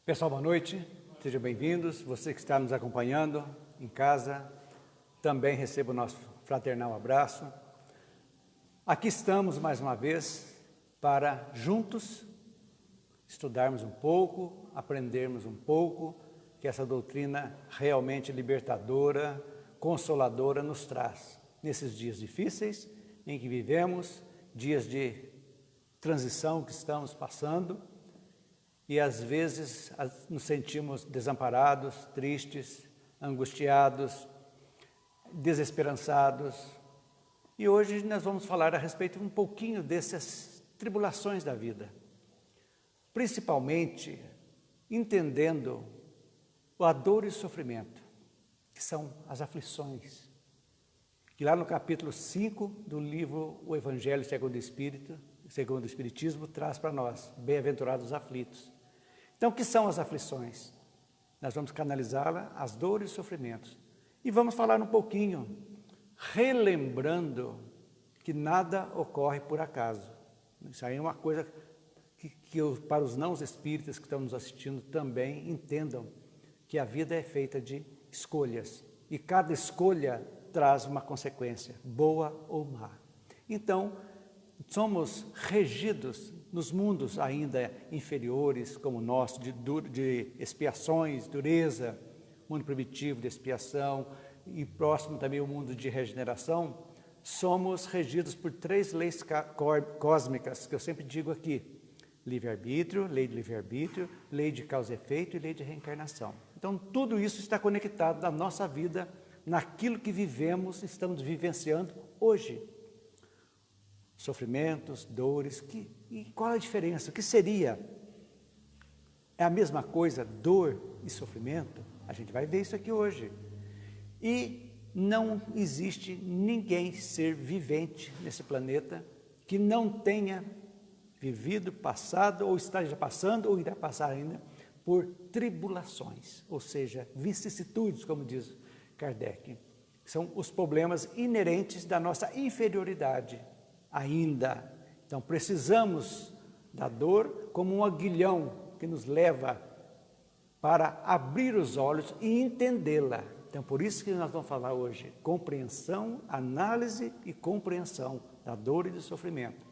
Pessoal, boa noite, sejam bem-vindos. Você que está nos acompanhando em casa, também receba o nosso fraternal abraço. Aqui estamos mais uma vez para juntos estudarmos um pouco, aprendermos um pouco, que essa doutrina realmente libertadora, consoladora nos traz. Nesses dias difíceis em que vivemos, dias de transição que estamos passando, e às vezes nos sentimos desamparados, tristes, angustiados, desesperançados. E hoje nós vamos falar a respeito um pouquinho dessas tribulações da vida. Principalmente entendendo a dor e o sofrimento, que são as aflições. Que lá no capítulo 5 do livro O Evangelho segundo o Espiritismo, traz para nós, bem-aventurados os aflitos. Então, o que são as aflições? Nós vamos canalizá-la, as dores e sofrimentos. E vamos falar um pouquinho, relembrando que nada ocorre por acaso. Isso aí é uma coisa que para os não espíritas que estão nos assistindo também entendam que a vida é feita de escolhas. E cada escolha traz uma consequência, boa ou má. Então, somos regidos nos mundos ainda inferiores, como o nosso, de expiações, dureza, mundo primitivo de expiação, e próximo também o mundo de regeneração, somos regidos por 3 leis cósmicas, que eu sempre digo aqui: livre-arbítrio, lei de livre-arbítrio, lei de causa e efeito e lei de reencarnação. Então, tudo isso está conectado na nossa vida, naquilo que vivemos, estamos vivenciando hoje. Sofrimentos, dores, e qual a diferença? O que seria? É a mesma coisa, dor e sofrimento? A gente vai ver isso aqui hoje. E não existe ninguém, ser vivente nesse planeta, que não tenha vivido, passado, ou esteja passando, ou irá passar ainda, por tribulações, ou seja, vicissitudes, como diz Kardec. São os problemas inerentes da nossa inferioridade ainda. Então, precisamos da dor como um aguilhão que nos leva para abrir os olhos e entendê-la. Então, por isso que nós vamos falar hoje, compreensão, análise e compreensão da dor e do sofrimento.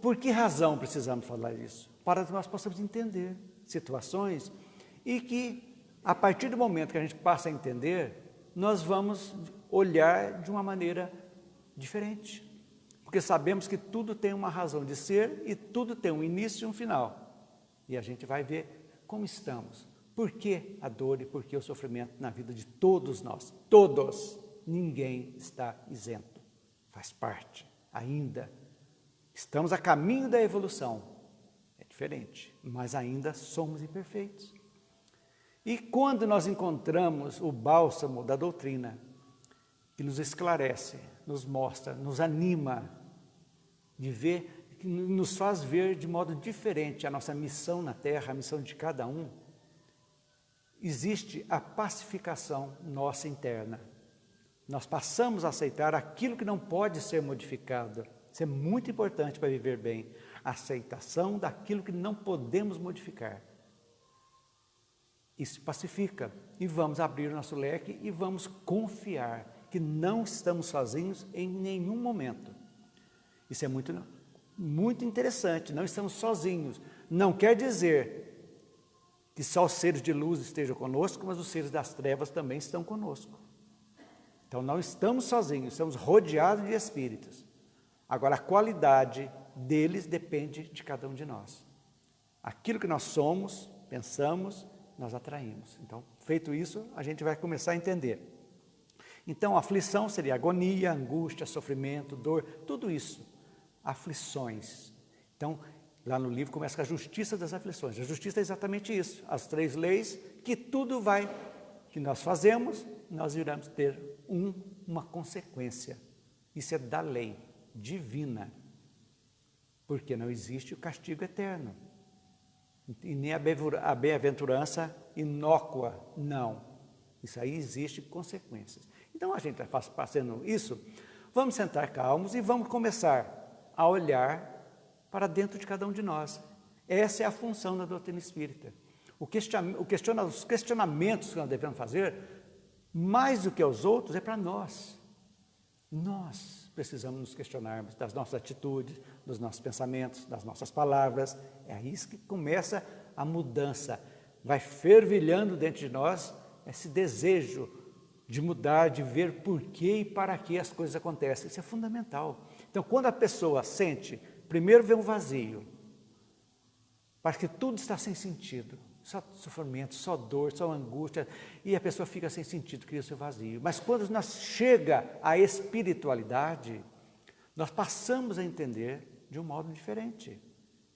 Por que razão precisamos falar isso? Para que nós possamos entender situações e que, a partir do momento que a gente passa a entender, nós vamos olhar de uma maneira diferente, porque sabemos que tudo tem uma razão de ser e tudo tem um início e um final, e a gente vai ver como estamos, por que a dor e por que o sofrimento na vida de todos nós, todos, ninguém está isento, faz parte ainda, estamos a caminho da evolução, é diferente, mas ainda somos imperfeitos. E quando nós encontramos o bálsamo da doutrina, que nos esclarece, nos mostra, nos anima de ver, que nos faz ver de modo diferente a nossa missão na Terra, a missão de cada um, existe a pacificação nossa interna. Nós passamos a aceitar aquilo que não pode ser modificado. Isso é muito importante para viver bem. A aceitação daquilo que não podemos modificar. Isso pacifica. E vamos abrir o nosso leque e vamos confiar que não estamos sozinhos em nenhum momento. Isso é muito interessante, não estamos sozinhos. Não quer dizer que só os seres de luz estejam conosco, mas os seres das trevas também estão conosco. Então não estamos sozinhos, estamos rodeados de espíritos. Agora a qualidade deles depende de cada um de nós. Aquilo que nós somos, pensamos, nós atraímos. Então, feito isso, a gente vai começar a entender. Então, aflição seria agonia, angústia, sofrimento, dor, tudo isso, aflições. Então, lá no livro começa com a justiça das aflições. A justiça é exatamente isso, as 3 leis, que tudo que nós fazemos, nós iremos ter uma consequência. Isso é da lei divina, porque não existe o castigo eterno, e nem a bem-aventurança inócua, não. Isso aí existe consequências. Então, a gente está fazendo isso, vamos sentar calmos e vamos começar a olhar para dentro de cada um de nós Essa é a função da doutrina espírita. Os questionamentos que nós devemos fazer, mais do que aos outros, é para nós. Nós precisamos nos questionarmos das nossas atitudes, dos nossos pensamentos, das nossas palavras. É aí que começa a mudança. Vai fervilhando dentro de nós esse desejo de mudar, de ver por que e para que as coisas acontecem. Isso é fundamental. Então, quando a pessoa sente, primeiro vê um vazio, parece que tudo está sem sentido, só sofrimento, só dor, só angústia, e a pessoa fica sem sentido, cria o seu vazio. Mas quando nós chega à espiritualidade, nós passamos a entender de um modo diferente.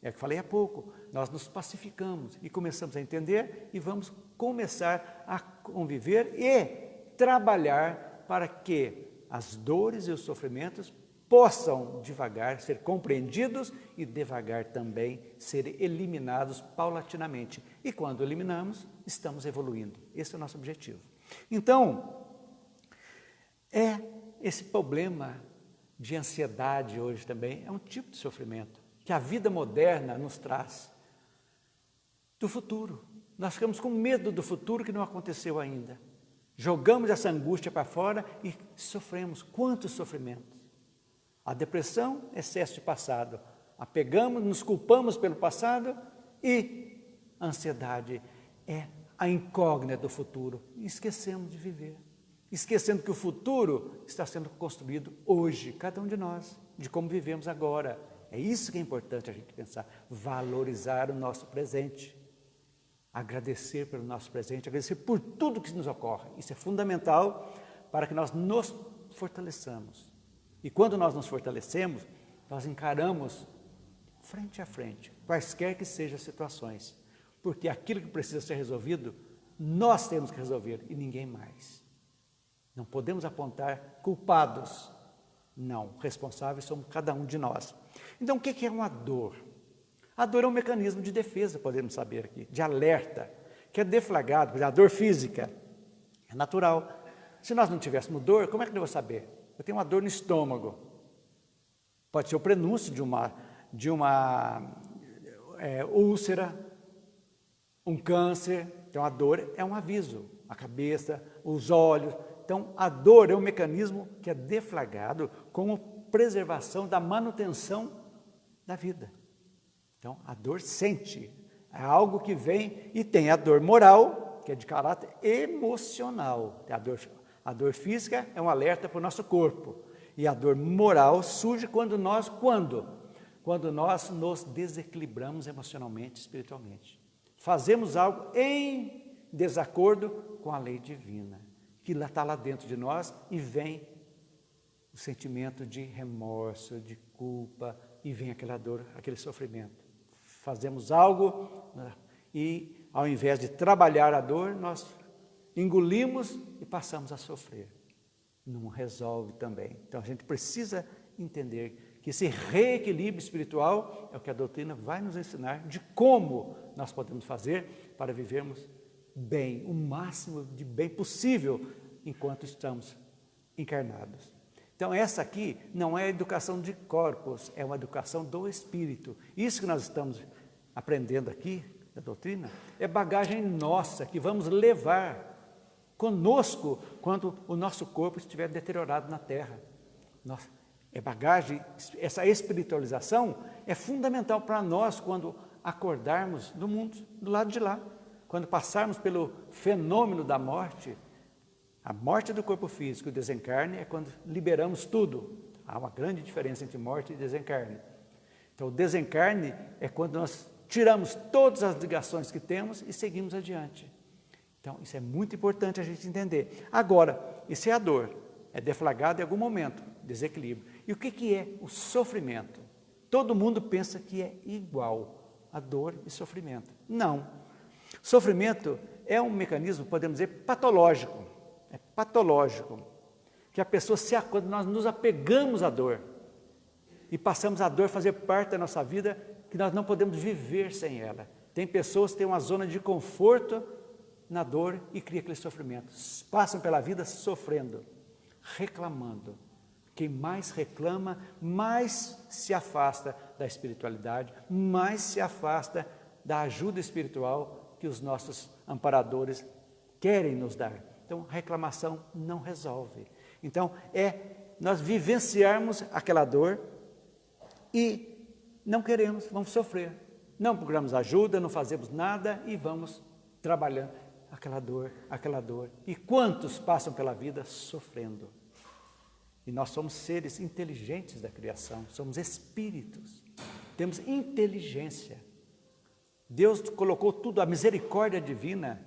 É o que falei há pouco, nós nos pacificamos e começamos a entender e vamos começar a conviver e trabalhar para que as dores e os sofrimentos possam devagar ser compreendidos e devagar também ser eliminados paulatinamente. E quando eliminamos, estamos evoluindo. Esse é o nosso objetivo. Então, é esse problema de ansiedade hoje também, é um tipo de sofrimento que a vida moderna nos traz do futuro. Nós ficamos com medo do futuro que não aconteceu ainda. Jogamos essa angústia para fora e sofremos. Quantos sofrimentos? A depressão, excesso de passado. Apegamos, nos culpamos pelo passado e a ansiedade é a incógnita do futuro. E esquecemos de viver. Esquecendo que o futuro está sendo construído hoje, cada um de nós, de como vivemos agora. É isso que é importante a gente pensar. Valorizar o nosso presente. Agradecer pelo nosso presente, agradecer por tudo que nos ocorre. Isso é fundamental para que nós nos fortaleçamos. E quando nós nos fortalecemos, nós encaramos frente a frente, quaisquer que sejam as situações. Porque aquilo que precisa ser resolvido, nós temos que resolver e ninguém mais. Não podemos apontar culpados. Não, responsáveis somos cada um de nós. Então, o que é uma dor? A dor é um mecanismo de defesa, podemos saber aqui, de alerta, que é deflagrado, por exemplo, a dor física é natural. Se nós não tivéssemos dor, como é que eu vou saber? Eu tenho uma dor no estômago. Pode ser o prenúncio de uma úlcera, um câncer. Então, a dor é um aviso. A cabeça, os olhos. Então, a dor é um mecanismo que é deflagrado como preservação da manutenção da vida. Então, a dor sente, é algo que vem e tem a dor moral, que é de caráter emocional. A dor física é um alerta para o nosso corpo. E a dor moral surge quando nós nos desequilibramos emocionalmente, espiritualmente. Fazemos algo em desacordo com a lei divina, que está lá dentro de nós e vem o sentimento de remorso, de culpa, e vem aquela dor, aquele sofrimento. Fazemos algo e, ao invés de trabalhar a dor, nós engolimos e passamos a sofrer. Não resolve também. Então, a gente precisa entender que esse reequilíbrio espiritual é o que a doutrina vai nos ensinar de como nós podemos fazer para vivermos bem, o máximo de bem possível enquanto estamos encarnados. Então, essa aqui não é a educação de corpos, é uma educação do espírito. Isso que nós estamos aprendendo aqui, da doutrina, é bagagem nossa, que vamos levar conosco quando o nosso corpo estiver deteriorado na terra. É bagagem, essa espiritualização é fundamental para nós quando acordarmos do mundo, do lado de lá. Quando passarmos pelo fenômeno da morte, a morte do corpo físico e o desencarne é quando liberamos tudo. Há uma grande diferença entre morte e desencarne. Então, o desencarne é quando nós tiramos todas as ligações que temos e seguimos adiante. Então, isso é muito importante a gente entender. Agora, isso é a dor. É deflagrado em algum momento, desequilíbrio. E o que é o sofrimento? Todo mundo pensa que é igual a dor e sofrimento. Não. Sofrimento é um mecanismo, podemos dizer, patológico. É patológico. Que a pessoa, quando nós nos apegamos à dor e passamos a dor a fazer parte da nossa vida, que nós não podemos viver sem ela. Tem pessoas que têm uma zona de conforto na dor e cria aquele sofrimento. Passam pela vida sofrendo, reclamando, Quem mais reclama, mais se afasta da espiritualidade, mais se afasta da ajuda espiritual que os nossos amparadores querem nos dar. Então, reclamação não resolve. Então, nós vivenciarmos aquela dor e não queremos, vamos sofrer. Não procuramos ajuda, não fazemos nada e vamos trabalhando aquela dor, aquela dor. E quantos passam pela vida sofrendo? E nós somos seres inteligentes da criação, somos espíritos, temos inteligência. Deus colocou tudo, a misericórdia divina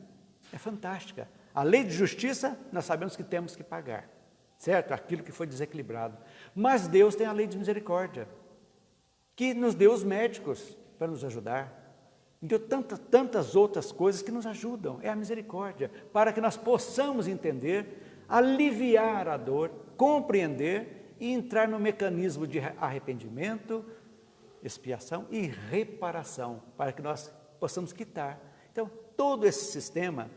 é fantástica. A lei de justiça, nós sabemos que temos que pagar, certo? Aquilo que foi desequilibrado. Mas Deus tem a lei de misericórdia, que nos deu os médicos para nos ajudar. Deu tantas outras coisas que nos ajudam, é a misericórdia, para que nós possamos entender, aliviar a dor, compreender e entrar no mecanismo de arrependimento, expiação e reparação, para que nós possamos quitar. Então, todo esse sistema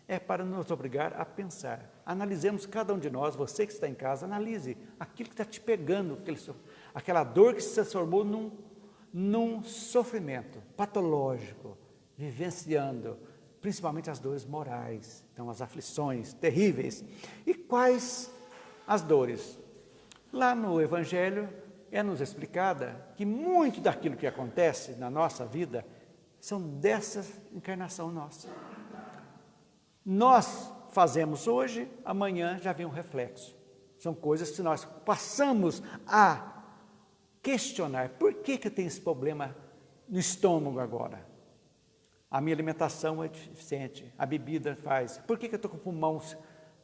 é para nos obrigar a pensar. Analisemos cada um de nós, você que está em casa, analise aquilo que está te pegando, aquela dor que se transformou num sofrimento patológico, vivenciando, principalmente as dores morais, então as aflições terríveis. E quais as dores? Lá no Evangelho é-nos explicada que muito daquilo que acontece na nossa vida são dessa encarnação nossa. Nós fazemos hoje, amanhã já vem um reflexo. São coisas que nós passamos a questionar. Por que eu tenho esse problema no estômago agora? A minha alimentação é deficiente, a bebida faz. Por que eu estou com o pulmão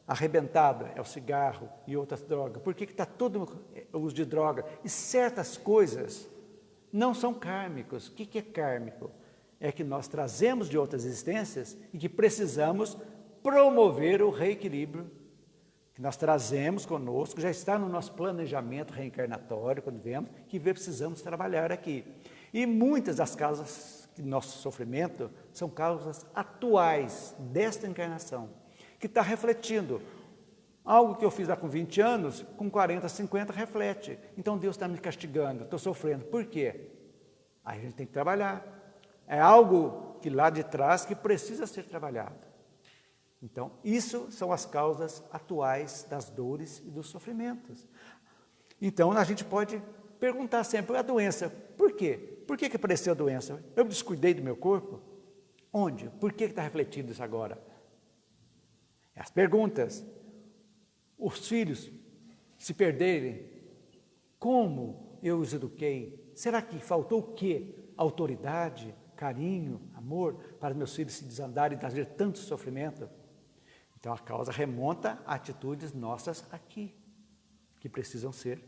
arrebentado? É o cigarro e outras drogas. Por que está todo o uso de droga? E certas coisas não são kármicos. O que é kármico? É que nós trazemos de outras existências e que precisamos promover o reequilíbrio que nós trazemos conosco, já está no nosso planejamento reencarnatório, quando vemos, que precisamos trabalhar aqui. E muitas das causas do nosso sofrimento são causas atuais desta encarnação, que está refletindo. Algo que eu fiz lá com 20 anos, com 40, 50, reflete. Então Deus está me castigando, estou sofrendo. Por quê? Aí a gente tem que trabalhar. É algo que lá de trás que precisa ser trabalhado. Então, isso são as causas atuais das dores e dos sofrimentos. Então, a gente pode perguntar sempre, a doença, por quê? Por que apareceu a doença? Eu descuidei do meu corpo? Onde? Por que está refletido isso agora? As perguntas. Os filhos se perderem, como eu os eduquei? Será que faltou o quê? Autoridade, carinho, amor, para meus filhos se desandarem e trazer tanto sofrimento? Então, a causa remonta a atitudes nossas aqui, que precisam ser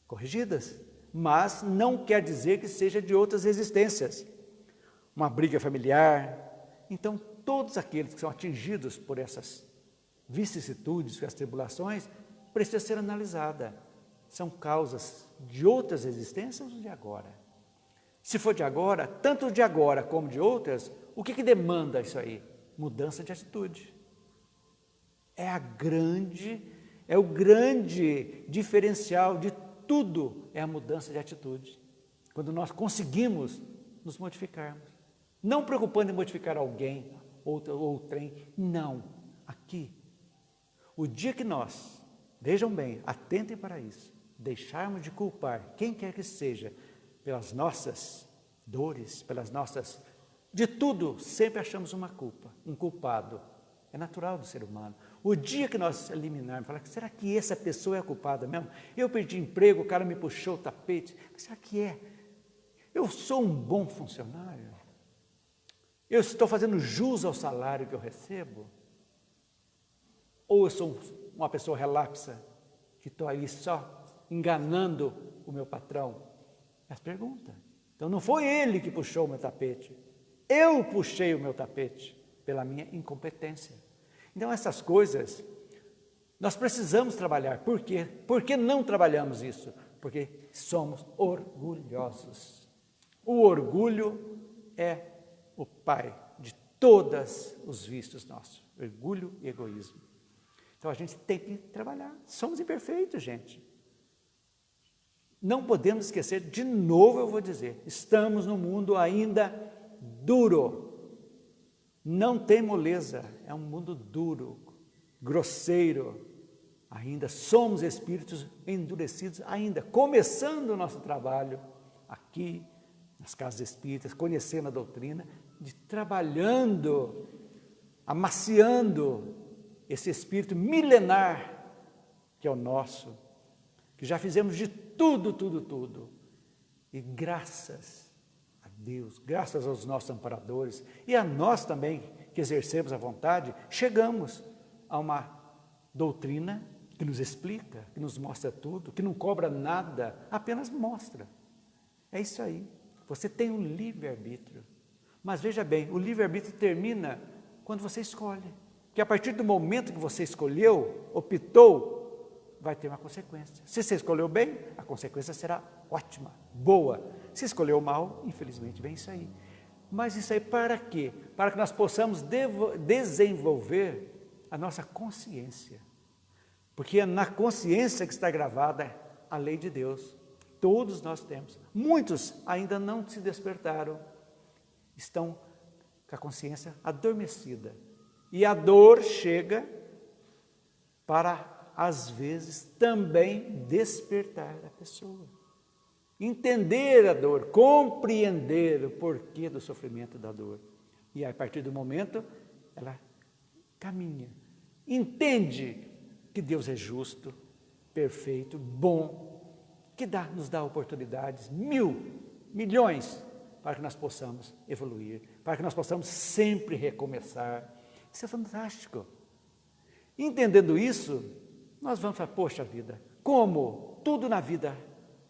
corrigidas. Mas não quer dizer que seja de outras existências. Uma briga familiar. Então, todos aqueles que são atingidos por essas vicissitudes, essas tribulações, precisam ser analisadas. São causas de outras existências ou de agora? Se for de agora, tanto de agora como de outras, o que demanda isso aí? Mudança de atitude. É o grande diferencial de tudo, é a mudança de atitude. Quando nós conseguimos nos modificarmos. Não preocupando em modificar alguém ou outrem, não. Aqui. O dia que nós, vejam bem, atentem para isso, deixarmos de culpar quem quer que seja, pelas nossas dores, pelas nossas... De tudo, sempre achamos uma culpa, um culpado. É natural do ser humano. O dia que nós eliminarmos, falar, será que essa pessoa é a culpada mesmo? Eu perdi emprego, o cara me puxou o tapete. Será que é? Eu sou um bom funcionário? Eu estou fazendo jus ao salário que eu recebo? Ou eu sou uma pessoa relapsa, que estou aí só enganando o meu patrão? As perguntas. Então não foi ele que puxou o meu tapete. Eu puxei o meu tapete pela minha incompetência. Então essas coisas, nós precisamos trabalhar. Por quê? Por que não trabalhamos isso? Porque somos orgulhosos. O orgulho é o pai de todos os vícios nossos. Orgulho e egoísmo. Então a gente tem que trabalhar. Somos imperfeitos, gente. não podemos esquecer, de novo eu vou dizer, estamos num mundo ainda duro, não tem moleza, é um mundo duro, grosseiro, ainda somos espíritos endurecidos, ainda começando o nosso trabalho aqui, nas casas espíritas, conhecendo a doutrina, trabalhando, amaciando esse espírito milenar que é o nosso, que já fizemos de tudo, e graças a Deus, graças aos nossos amparadores, e a nós também, que exercemos a vontade, chegamos a uma doutrina que nos explica, que nos mostra tudo, que não cobra nada, apenas mostra. É isso aí, você tem um livre-arbítrio, mas veja bem, o livre-arbítrio termina quando você escolhe, que a partir do momento que você escolheu, optou, vai ter uma consequência. Se você escolheu bem, a consequência será ótima, boa. Se escolheu mal, infelizmente vem isso aí. Mas isso aí para quê? Para que nós possamos desenvolver a nossa consciência. Porque é na consciência que está gravada a lei de Deus. Todos nós temos. Muitos ainda não se despertaram. Estão com a consciência adormecida. E a dor chega para, às vezes, também despertar a pessoa. Entender a dor, compreender o porquê do sofrimento da dor. E a partir do momento, ela caminha. Entende que Deus é justo, perfeito, bom, que nos dá oportunidades, milhões, para que nós possamos evoluir, para que nós possamos sempre recomeçar. Isso é fantástico. Entendendo isso, nós vamos falar, poxa vida, como tudo na vida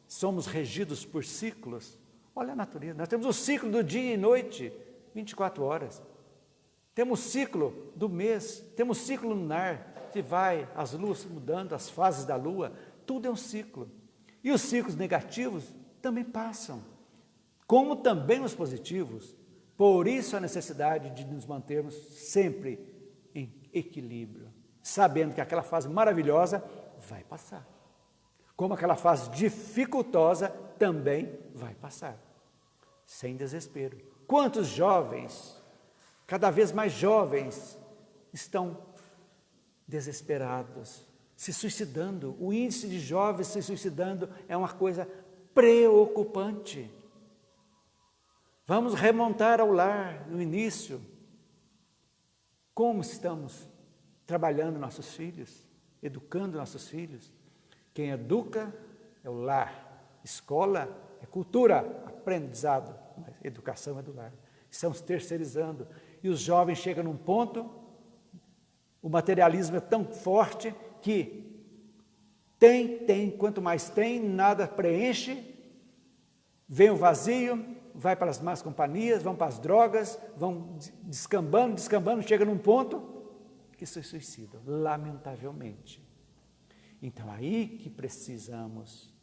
somos regidos por ciclos. Olha a natureza, nós temos o ciclo do dia e noite, 24 horas. Temos o ciclo do mês, temos o ciclo lunar, que vai, as luas mudando, as fases da lua, tudo é um ciclo. E os ciclos negativos também passam, como também os positivos. Por isso a necessidade de nos mantermos sempre em equilíbrio, sabendo que aquela fase maravilhosa vai passar, como aquela fase dificultosa também vai passar, sem desespero. Quantos jovens, cada vez mais jovens, estão desesperados, se suicidando? O índice de jovens se suicidando é uma coisa preocupante. Vamos remontar ao lar, no início. Como estamos trabalhando nossos filhos, educando nossos filhos? Quem educa é o lar, escola é cultura, aprendizado, mas educação é do lar. Estamos terceirizando e os jovens chegam num ponto, o materialismo é tão forte que quanto mais tem, nada preenche, vem o vazio, vai para as más companhias, vão para as drogas, vão descambando, chega num ponto que se suicidam, lamentavelmente. Então, aí que precisamos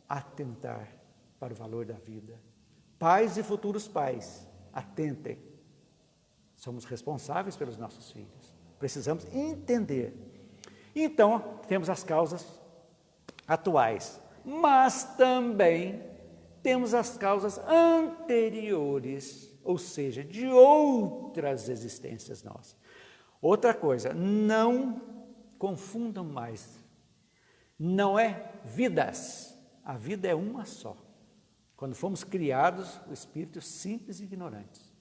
atentar para o valor da vida. Pais e futuros pais, atentem. Somos responsáveis pelos nossos filhos. Precisamos entender. Então, temos as causas atuais, mas também temos as causas anteriores, ou seja, de outras existências nossas. Outra coisa, não confundam mais. Não é vidas, a vida é uma só. Quando fomos criados, o espírito simples e ignorantes.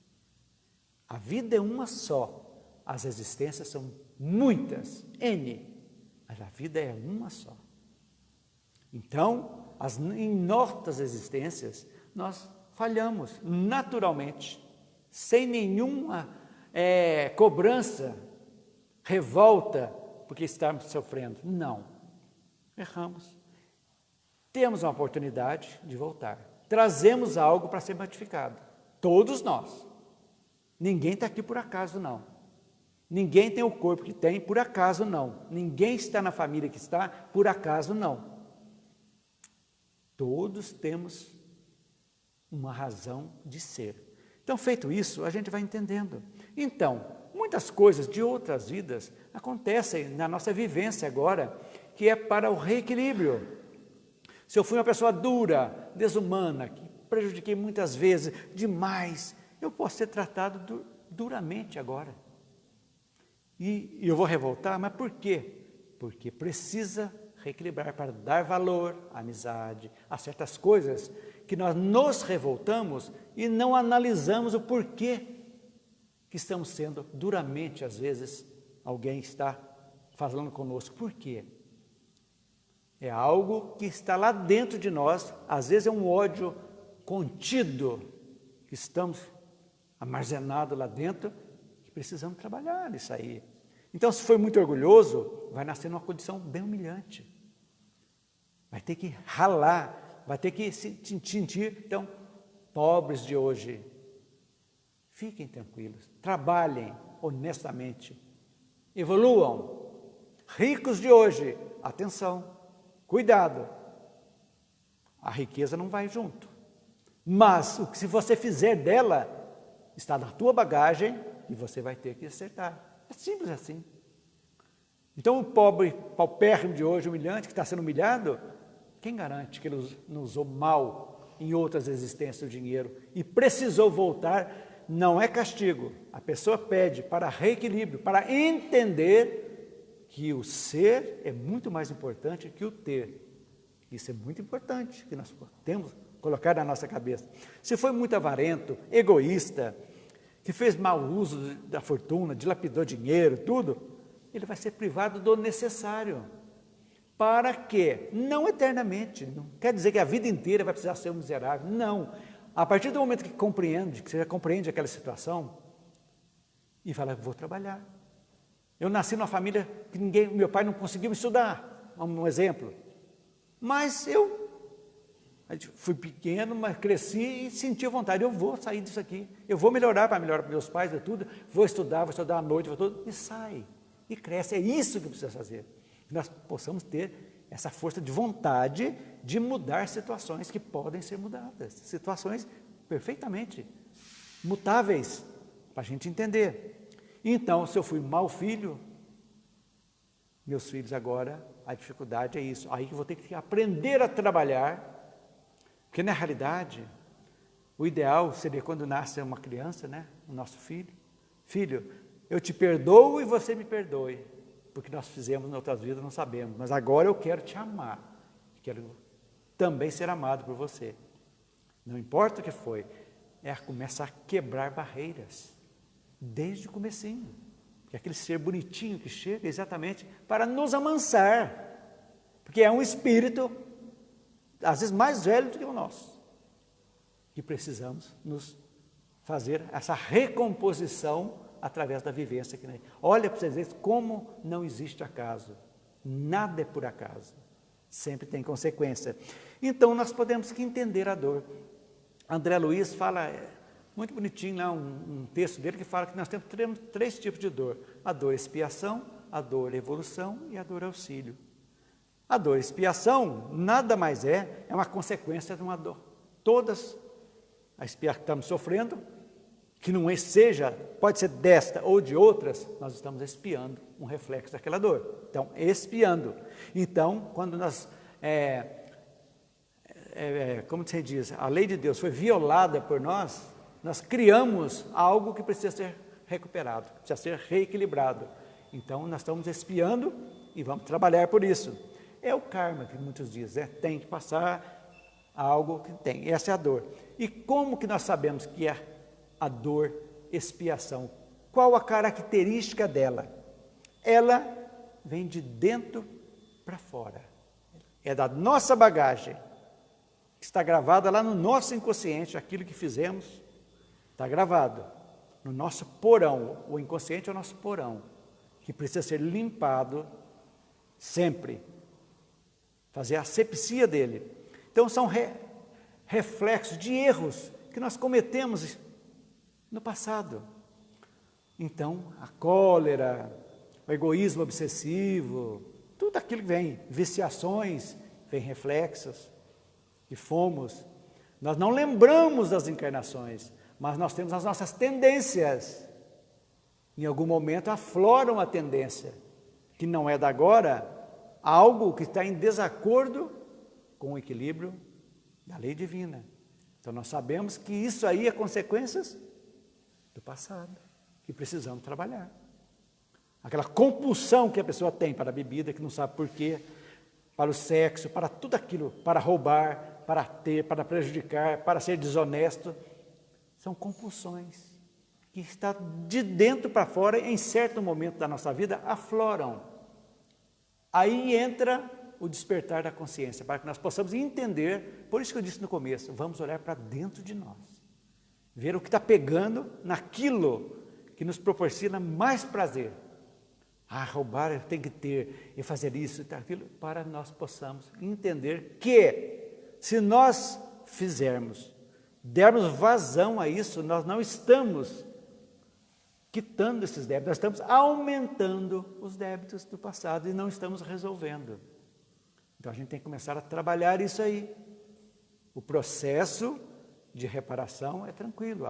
A vida é uma só, as existências são muitas, N, mas a vida é uma só. Então, em nossas existências, nós falhamos naturalmente, sem nenhuma cobrança, revolta, porque estamos sofrendo. Não, erramos. Temos uma oportunidade de voltar. Trazemos algo para ser modificado. Todos nós. Ninguém está aqui por acaso, não. Ninguém tem o corpo que tem por acaso, não. Ninguém está na família que está por acaso, não. Todos temos uma razão de ser. Então, feito isso, a gente vai entendendo. Então, muitas coisas de outras vidas acontecem na nossa vivência agora, que é para o reequilíbrio. se eu fui uma pessoa dura, desumana, que prejudiquei muitas vezes, demais, eu posso ser tratado duramente agora. E eu vou revoltar, mas por quê? Porque precisa reequilibrar para dar valor à amizade, a certas coisas que nós nos revoltamos e não analisamos o porquê que estamos sendo duramente, às vezes, alguém está falando conosco. Por quê? É algo que está lá dentro de nós, às vezes é um ódio contido, que estamos armazenados lá dentro, que precisamos trabalhar isso aí. Então, se for muito orgulhoso, vai nascer numa condição bem humilhante. Vai ter que ralar, vai ter que se sentir, então, pobres de hoje. Fiquem tranquilos, trabalhem honestamente, evoluam. Ricos de hoje, atenção, cuidado. A riqueza não vai junto. Mas, o que se você fizer dela, está na tua bagagem e você vai ter que acertar. É simples assim. Então, o pobre paupérrimo de hoje, humilhante, que está sendo humilhado, quem garante que ele não usou mal em outras existências o dinheiro e precisou voltar? Não é castigo. A pessoa pede para reequilíbrio, para entender que o ser é muito mais importante que o ter. Isso é muito importante, que nós temos que colocar na nossa cabeça. Se foi muito avarento, egoísta, que fez mau uso da fortuna, dilapidou dinheiro, tudo, ele vai ser privado do necessário. Para quê? Não eternamente. Não quer dizer que a vida inteira vai precisar ser um miserável. Não. A partir do momento que você já compreende aquela situação, e fala, vou trabalhar. Eu nasci numa família que meu pai não conseguiu me estudar, um exemplo. Mas eu fui pequeno, mas cresci e senti a vontade, eu vou sair disso aqui, eu vou melhorar para meus pais e tudo, vou estudar à noite, e sai, e cresce. É isso que precisa fazer. Que nós possamos ter essa força de vontade de mudar situações que podem ser mudadas, situações perfeitamente mutáveis, para a gente entender. Então, se eu fui mau filho, meus filhos agora, a dificuldade é isso, aí que eu vou ter que aprender a trabalhar, porque na realidade, o ideal seria quando nasce uma criança, né, o nosso filho, eu te perdoo e você me perdoe, porque nós fizemos em outras vidas, não sabemos, mas agora eu quero te amar, quero também ser amado por você. Não importa o que foi, é começar a quebrar barreiras, desde o comecinho, que é aquele ser bonitinho que chega exatamente para nos amansar, porque é um espírito, às vezes mais velho do que o nosso, que precisamos nos fazer essa recomposição através da vivência. Olha para vocês verem como não existe acaso, nada é por acaso, sempre tem consequência. Então nós podemos que entender a dor. André Luiz fala, muito bonitinho lá, um texto dele que fala que nós temos três tipos de dor: a dor expiação, a dor evolução e a dor auxílio. A dor expiação nada mais é uma consequência de uma dor. Todas a expiação que estamos sofrendo, que não seja, pode ser desta ou de outras, nós estamos expiando um reflexo daquela dor. Então, expiando. Então, quando nós, como se diz, a lei de Deus foi violada por nós criamos algo que precisa ser recuperado, precisa ser reequilibrado. Então, nós estamos expiando e vamos trabalhar por isso. É o karma que muitos dizem, tem que passar algo que tem, essa é a dor. E como que nós sabemos que é a dor expiação? Qual a característica dela? Ela vem de dentro para fora, é da nossa bagagem, que está gravada lá no nosso inconsciente, aquilo que fizemos, está gravado no nosso porão. O inconsciente é o nosso porão, que precisa ser limpado sempre, fazer a asepsia dele. Então são reflexos de erros que nós cometemos no passado. Então a cólera, o egoísmo obsessivo, tudo aquilo que vem, viciações, vem reflexos que fomos. Nós não lembramos das encarnações, mas nós temos as nossas tendências. Em algum momento aflora uma tendência, que não é da agora, algo que está em desacordo com o equilíbrio da lei divina. Então nós sabemos que isso aí é consequências do passado, que precisamos trabalhar. Aquela compulsão que a pessoa tem para a bebida, que não sabe por quê, para o sexo, para tudo aquilo, para roubar, para ter, para prejudicar, para ser desonesto, são compulsões que está de dentro para fora, em certo momento da nossa vida, afloram. Aí entra o despertar da consciência, para que nós possamos entender, por isso que eu disse no começo, vamos olhar para dentro de nós, ver o que está pegando naquilo que nos proporciona mais prazer. Roubar tem que ter, e fazer isso e aquilo, para nós possamos entender que, se nós fizermos, dermos vazão a isso, nós não estamos quitando esses débitos, nós estamos aumentando os débitos do passado e não estamos resolvendo. Então a gente tem que começar a trabalhar isso aí. O processo de reparação é tranquilo,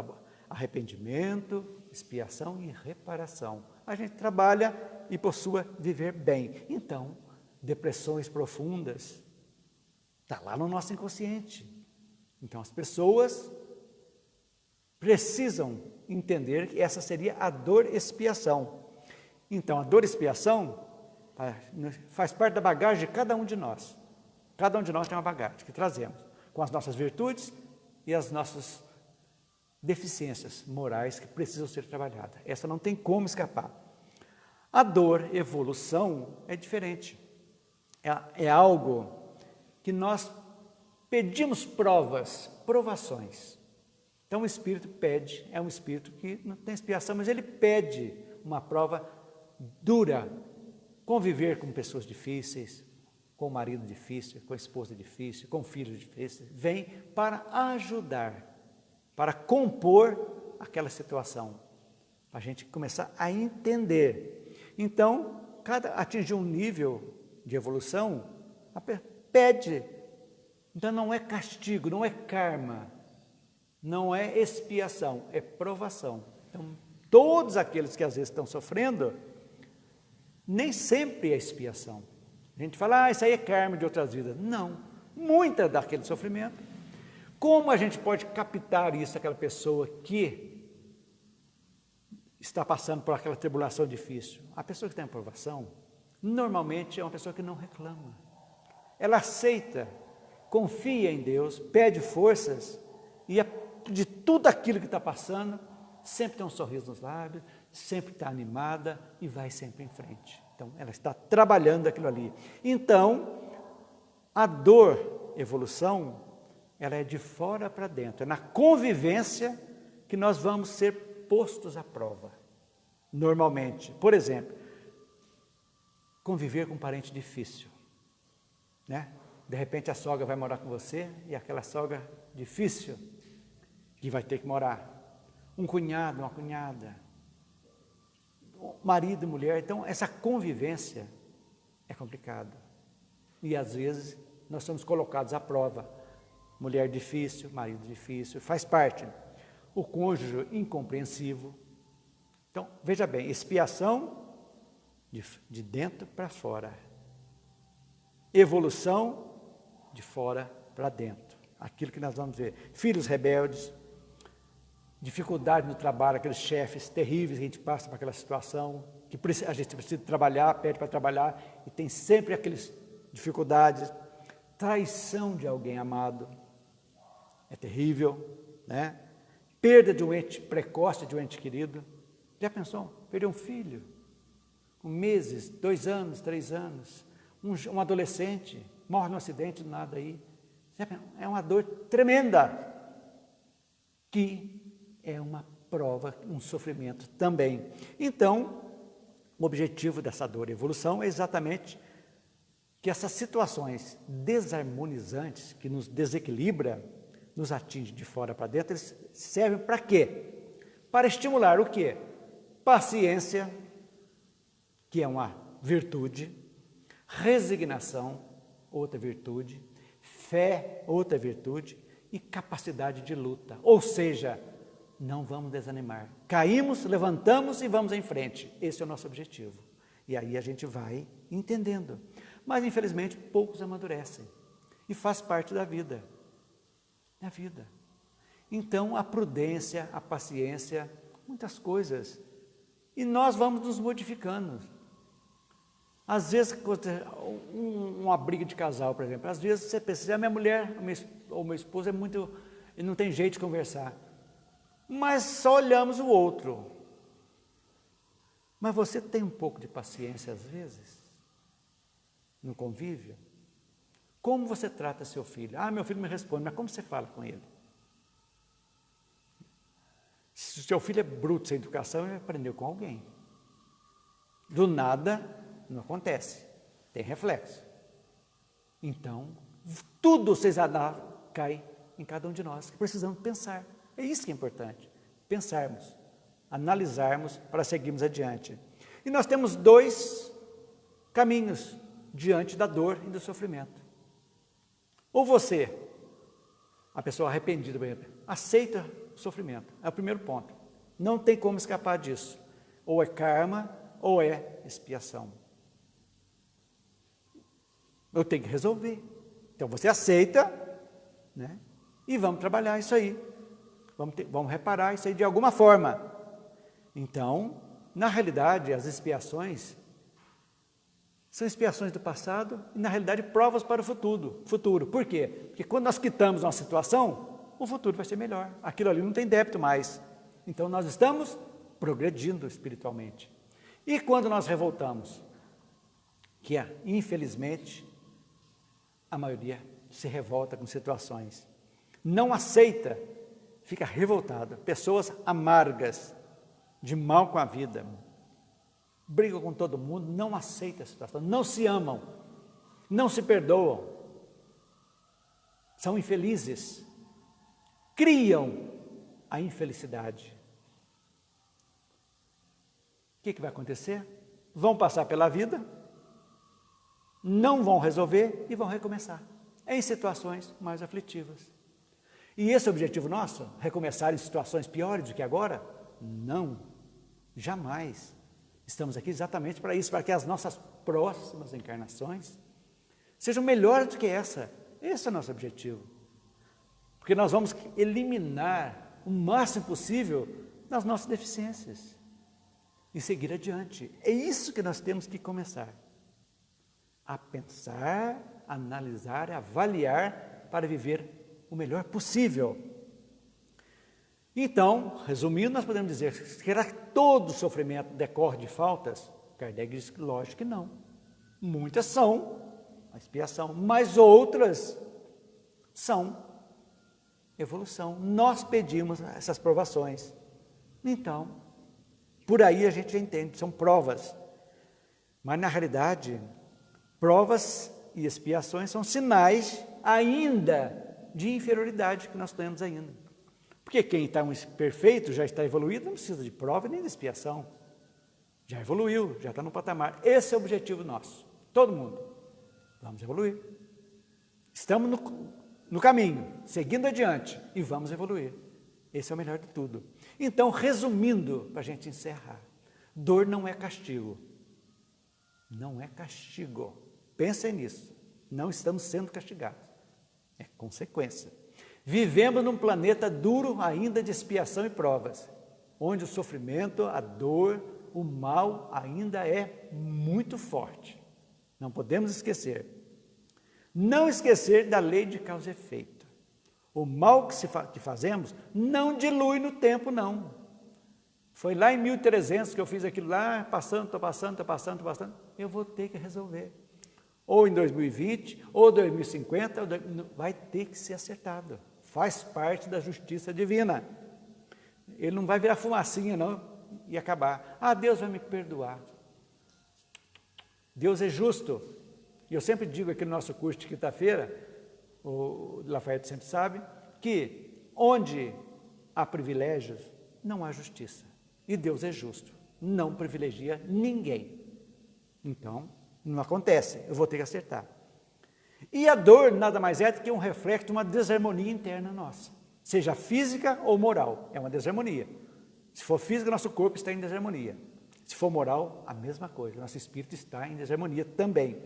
arrependimento, expiação e reparação. A gente trabalha e possua viver bem. Então, depressões profundas, está lá no nosso inconsciente. Então as pessoas precisam entender que essa seria a dor expiação. Então, a dor expiação faz parte da bagagem de cada um de nós. Cada um de nós tem uma bagagem que trazemos, com as nossas virtudes e as nossas deficiências morais que precisam ser trabalhadas. Essa não tem como escapar. A dor evolução é diferente. É algo que nós pedimos provações. Então o Espírito pede, é um Espírito que não tem expiação, mas ele pede uma prova dura. Conviver com pessoas difíceis, com o marido difícil, com a esposa difícil, com filhos difíceis, vem para ajudar, para compor aquela situação, para a gente começar a entender. Então, cada atingir um nível de evolução, pede. Então não é castigo, não é karma, não é expiação, é provação. Então, todos aqueles que às vezes estão sofrendo, nem sempre é expiação. A gente fala, isso aí é karma de outras vidas. Não, muita daquele sofrimento. Como a gente pode captar isso, aquela pessoa que está passando por aquela tribulação difícil? A pessoa que está em provação, normalmente é uma pessoa que não reclama. Ela aceita, confia em Deus, pede forças e de tudo aquilo que está passando, sempre tem um sorriso nos lábios, sempre está animada e vai sempre em frente. Então, ela está trabalhando aquilo ali. Então, a dor, evolução, ela é de fora para dentro. É na convivência que nós vamos ser postos à prova. Normalmente. Por exemplo, conviver com um parente difícil, né? De repente a sogra vai morar com você e aquela sogra difícil que vai ter que morar. Um cunhado, uma cunhada, marido e mulher. Então, essa convivência é complicada. E, às vezes, nós somos colocados à prova. Mulher difícil, marido difícil, faz parte. O cônjuge incompreensivo. Então, veja bem, expiação de dentro para fora. Evolução de fora para dentro. Aquilo que nós vamos ver. Filhos rebeldes, dificuldade no trabalho, aqueles chefes terríveis que a gente passa para aquela situação, que a gente precisa trabalhar, pede para trabalhar, e tem sempre aquelas dificuldades. Traição de alguém amado, é terrível, né? Perda de um ente precoce, de um ente querido. Já pensou? Perder um filho, com meses, 2 anos, 3 anos, um adolescente, morre num acidente do nada aí. É uma dor tremenda, que é uma prova, um sofrimento também. Então, o objetivo dessa dor e evolução é exatamente que essas situações desarmonizantes, que nos desequilibra, nos atinge de fora para dentro, eles servem para quê? Para estimular o quê? Paciência, que é uma virtude, resignação, outra virtude, fé, outra virtude, e capacidade de luta. Ou seja, não vamos desanimar. Caímos, levantamos e vamos em frente. Esse é o nosso objetivo. E aí a gente vai entendendo. Mas, infelizmente, poucos amadurecem. E faz parte da vida. É a vida. Então, a prudência, a paciência, muitas coisas. E nós vamos nos modificando. Às vezes, uma briga de casal, por exemplo, às vezes você pensa, a minha mulher ou meu esposo é muito, ele não tem jeito de conversar. Mas só olhamos o outro. Mas você tem um pouco de paciência às vezes? No convívio? Como você trata seu filho? Ah, meu filho me responde, mas como você fala com ele? Se o seu filho é bruto, sem educação, ele aprendeu com alguém. Do nada, não acontece. Tem reflexo. Então, tudo cai em cada um de nós. Precisamos pensar. É isso que é importante. Pensarmos, analisarmos para seguirmos adiante. E nós temos 2 caminhos diante da dor e do sofrimento. Ou você, a pessoa arrependida, por exemplo, aceita o sofrimento. É o primeiro ponto. Não tem como escapar disso. Ou é karma, ou é expiação. Eu tenho que resolver. Então você aceita, né? E vamos trabalhar isso aí. Vamos reparar isso aí de alguma forma. Então, na realidade, as expiações são expiações do passado e, na realidade, provas para o futuro. Por quê? Porque quando nós quitamos uma situação, o futuro vai ser melhor. Aquilo ali não tem débito mais. Então, nós estamos progredindo espiritualmente. E quando nós revoltamos, que infelizmente, a maioria se revolta com situações, não aceita, fica revoltada. Pessoas amargas, de mal com a vida, brigam com todo mundo, não aceitam a situação, não se amam, não se perdoam, são infelizes, criam a infelicidade. O que vai acontecer? Vão passar pela vida, não vão resolver e vão recomeçar, em situações mais aflitivas. E esse é o objetivo nosso? Recomeçar em situações piores do que agora? Não, jamais. Estamos aqui exatamente para isso, para que as nossas próximas encarnações sejam melhores do que essa. Esse é o nosso objetivo. Porque nós vamos eliminar o máximo possível das nossas deficiências e seguir adiante. É isso que nós temos que começar a pensar, analisar, avaliar para viver o melhor possível. Então, resumindo, nós podemos dizer, será que todo sofrimento decorre de faltas? Kardec diz que lógico que não. Muitas são a expiação, mas outras são evolução. Nós pedimos essas provações. Então, por aí a gente já entende, são provas. Mas na realidade, provas e expiações são sinais ainda de inferioridade que nós temos ainda. Porque quem está perfeito, já está evoluído, não precisa de prova nem de expiação. Já evoluiu, já está no patamar. Esse é o objetivo nosso. Todo mundo. Vamos evoluir. Estamos no caminho, seguindo adiante e vamos evoluir. Esse é o melhor de tudo. Então, resumindo, para a gente encerrar, dor não é castigo. Não é castigo. Pensem nisso. Não estamos sendo castigados. É consequência. Vivemos num planeta duro ainda de expiação e provas, onde o sofrimento, a dor, o mal ainda é muito forte. Não podemos esquecer. Não esquecer da lei de causa e efeito. O mal que fazemos não dilui no tempo, não. Foi lá em 1300 que eu fiz aquilo lá, estou passando. Eu vou ter que resolver. Ou em 2020, ou 2050, vai ter que ser acertado. Faz parte da justiça divina. Ele não vai virar fumacinha, não, e acabar. Ah, Deus vai me perdoar. Deus é justo. E eu sempre digo aqui no nosso curso de quinta-feira, o Lafayette sempre sabe, que onde há privilégios, não há justiça. E Deus é justo. Não privilegia ninguém. Então, não acontece. Eu vou ter que acertar. E a dor nada mais é do que um reflexo de uma desarmonia interna nossa, seja física ou moral, é uma desarmonia. Se for física, nosso corpo está em desarmonia. Se for moral, a mesma coisa, nosso espírito está em desarmonia também.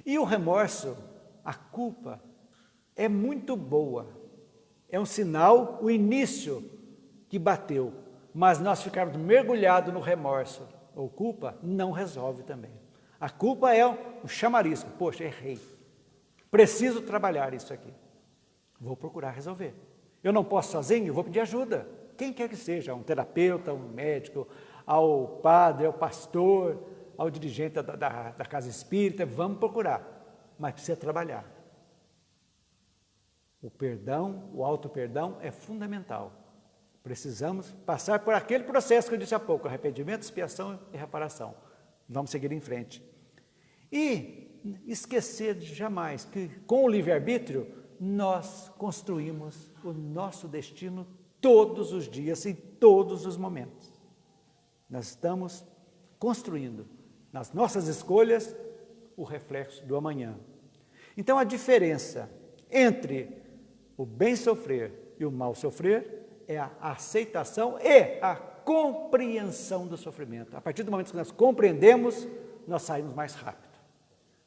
E o remorso, a culpa, é muito boa. É um sinal, o início que bateu. Mas nós ficarmos mergulhados no remorso ou culpa, não resolve também. A culpa é um chamariz. Poxa, errei. Preciso trabalhar isso aqui. Vou procurar resolver. Eu não posso sozinho, vou pedir ajuda. Quem quer que seja, um terapeuta, um médico, ao padre, ao pastor, ao dirigente da casa espírita, vamos procurar. Mas precisa trabalhar. O perdão, o auto-perdão é fundamental. Precisamos passar por aquele processo que eu disse há pouco, arrependimento, expiação e reparação. Vamos seguir em frente. E esquecer jamais que com o livre-arbítrio nós construímos o nosso destino todos os dias, em todos os momentos. Nós estamos construindo nas nossas escolhas o reflexo do amanhã. Então a diferença entre o bem sofrer e o mal sofrer é a aceitação e a compreensão do sofrimento. A partir do momento que nós compreendemos, nós saímos mais rápido.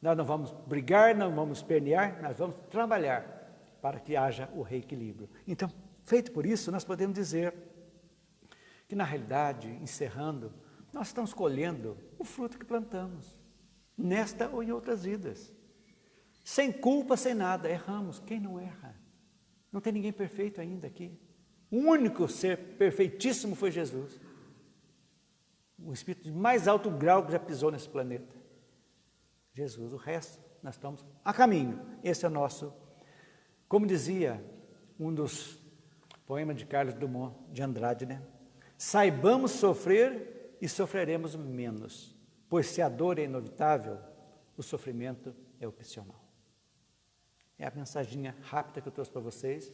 Nós não vamos brigar, não vamos espernear, nós vamos trabalhar para que haja o reequilíbrio. Então, feito por isso, nós podemos dizer que, na realidade, encerrando, nós estamos colhendo o fruto que plantamos, nesta ou em outras vidas. Sem culpa, sem nada, erramos. Quem não erra? Não tem ninguém perfeito ainda aqui. O único ser perfeitíssimo foi Jesus. O Espírito de mais alto grau que já pisou nesse planeta. Jesus, o resto, nós estamos a caminho. Esse é o nosso, como dizia um dos poemas de Carlos Drummond de Andrade, né? Saibamos sofrer e sofreremos menos, pois se a dor é inevitável, o sofrimento é opcional. É a mensaginha rápida que eu trouxe para vocês,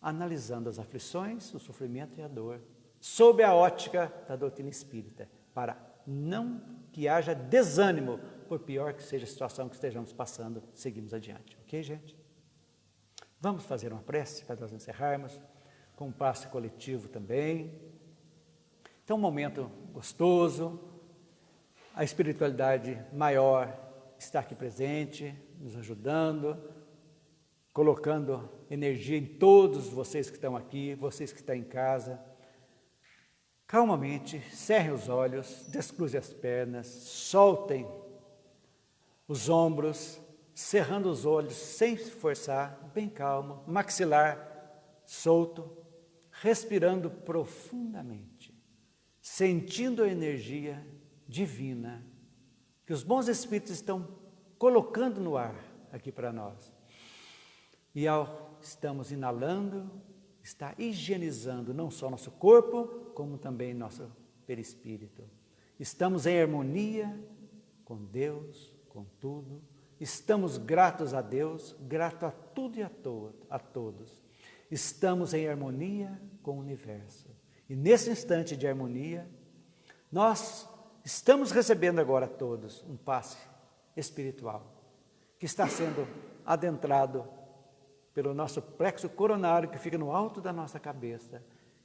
analisando as aflições, o sofrimento e a dor, sob a ótica da doutrina espírita, para não que haja desânimo, por pior que seja a situação que estejamos passando, seguimos adiante. Ok, gente? Vamos fazer uma prece para nós encerrarmos, com um passe coletivo também. Então, um momento gostoso, a espiritualidade maior está aqui presente, nos ajudando, colocando energia em todos vocês que estão aqui, vocês que estão em casa. Calmamente, cerrem os olhos, descruzem as pernas, soltem os ombros, cerrando os olhos sem se forçar, bem calmo, maxilar solto, respirando profundamente, sentindo a energia divina que os bons espíritos estão colocando no ar aqui para nós. E ao estamos inalando, está higienizando não só nosso corpo, como também nosso perispírito. Estamos em harmonia com Deus, com tudo. Estamos gratos a Deus, grato a tudo e a todos. Estamos em harmonia com o universo. E nesse instante de harmonia, nós estamos recebendo agora todos um passe espiritual, que está sendo adentrado pelo nosso plexo coronário, que fica no alto da nossa cabeça,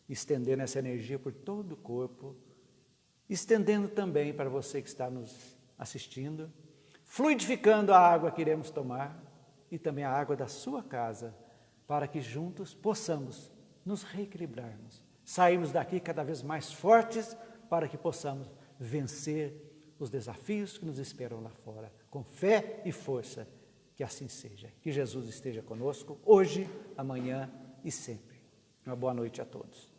estendendo essa energia por todo o corpo, estendendo também para você que está nos assistindo, fluidificando a água que iremos tomar e também a água da sua casa, para que juntos possamos nos reequilibrarmos, sairmos daqui cada vez mais fortes, para que possamos vencer os desafios que nos esperam lá fora, com fé e força. Que assim seja. Que Jesus esteja conosco hoje, amanhã e sempre. Uma boa noite a todos.